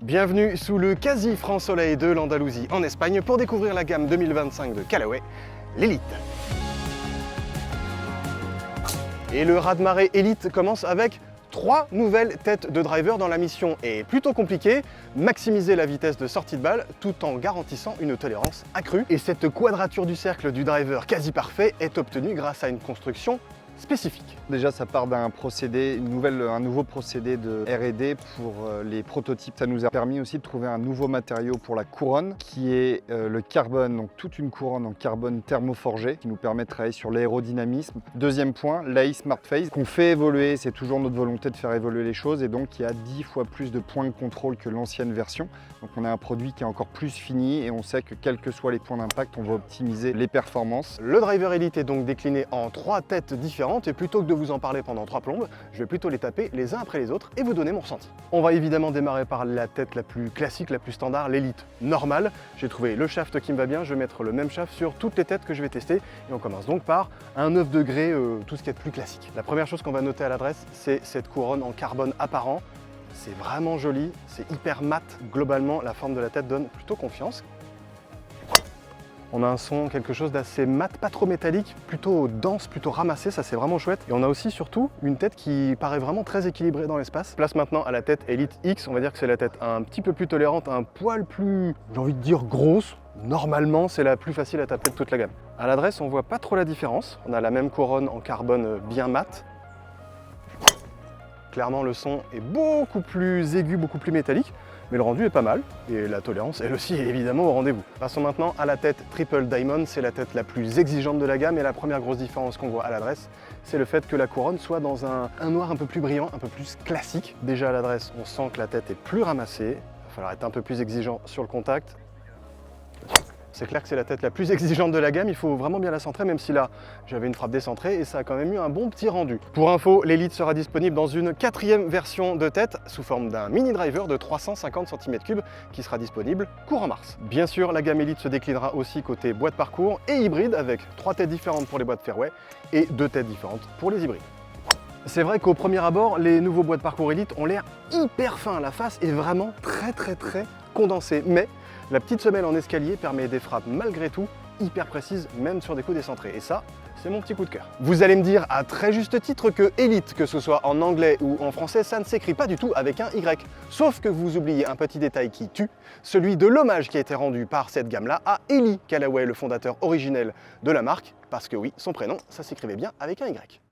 Bienvenue sous le quasi franc soleil de l'Andalousie en Espagne pour découvrir la gamme 2025 de Callaway, l'Elite. Et le raz-de-marée Elite commence avec 3 nouvelles têtes de driver dont la mission est plutôt compliquée, maximiser la vitesse de sortie de balle tout en garantissant une tolérance accrue. Et cette quadrature du cercle du driver quasi parfait est obtenue grâce à une construction spécifique. Déjà, ça part d'un procédé, un nouveau procédé de R&D pour les prototypes. Ça nous a permis aussi de trouver un nouveau matériau pour la couronne qui est le carbone, donc toute une couronne en carbone thermoforgé qui nous permet de travailler sur l'aérodynamisme. Deuxième point, l'AI SmartPhase qu'on fait évoluer, c'est toujours notre volonté de faire évoluer les choses et donc il y a 10 fois plus de points de contrôle que l'ancienne version. Donc on a un produit qui est encore plus fini et on sait que quels que soient les points d'impact, on va optimiser les performances. Le driver Elite est donc décliné en 3 têtes différentes et plutôt que de vous en parler pendant 3 plombes, je vais plutôt les taper les uns après les autres et vous donner mon ressenti. On va évidemment démarrer par la tête la plus classique, la plus standard, l'Elite normale. J'ai trouvé le shaft qui me va bien, je vais mettre le même shaft sur toutes les têtes que je vais tester et on commence donc par un 9 degrés, tout ce qui est plus classique. La première chose qu'on va noter à l'adresse, c'est cette couronne en carbone apparent. C'est vraiment joli, c'est hyper mat. Globalement, la forme de la tête donne plutôt confiance. On a un son, quelque chose d'assez mat, pas trop métallique, plutôt dense, plutôt ramassé, ça c'est vraiment chouette. Et on a aussi surtout une tête qui paraît vraiment très équilibrée dans l'espace. Place maintenant à la tête Elite X, on va dire que c'est la tête un petit peu plus tolérante, un poil plus, j'ai envie de dire grosse. Normalement, c'est la plus facile à taper de toute la gamme. À l'adresse, on voit pas trop la différence. On a la même couronne en carbone bien mat. Clairement, le son est beaucoup plus aigu, beaucoup plus métallique, mais le rendu est pas mal, et la tolérance, elle aussi, est évidemment au rendez-vous. Passons maintenant à la tête Triple Diamond, c'est la tête la plus exigeante de la gamme, et la première grosse différence qu'on voit à l'adresse, c'est le fait que la couronne soit dans un noir un peu plus brillant, un peu plus classique. Déjà à l'adresse, on sent que la tête est plus ramassée, il va falloir être un peu plus exigeant sur le contact. C'est clair que c'est la tête la plus exigeante de la gamme, il faut vraiment bien la centrer, même si là j'avais une frappe décentrée et ça a quand même eu un bon petit rendu. Pour info, l'Elite sera disponible dans une 4e version de tête sous forme d'un mini driver de 350 cm3 qui sera disponible courant mars. Bien sûr, la gamme Elite se déclinera aussi côté boîte parcours et hybride avec 3 têtes différentes pour les boîtes fairway et 2 têtes différentes pour les hybrides. C'est vrai qu'au premier abord, les nouveaux boîtes parcours Elite ont l'air hyper fins, la face est vraiment très condensée, mais la petite semelle en escalier permet des frappes malgré tout hyper précises, même sur des coups décentrés. Et ça, c'est mon petit coup de cœur. Vous allez me dire à très juste titre que Elite, que ce soit en anglais ou en français, ça ne s'écrit pas du tout avec un Y. Sauf que vous oubliez un petit détail qui tue, celui de l'hommage qui a été rendu par cette gamme-là à Eli Callaway, le fondateur originel de la marque, parce que oui, son prénom, ça s'écrivait bien avec un Y.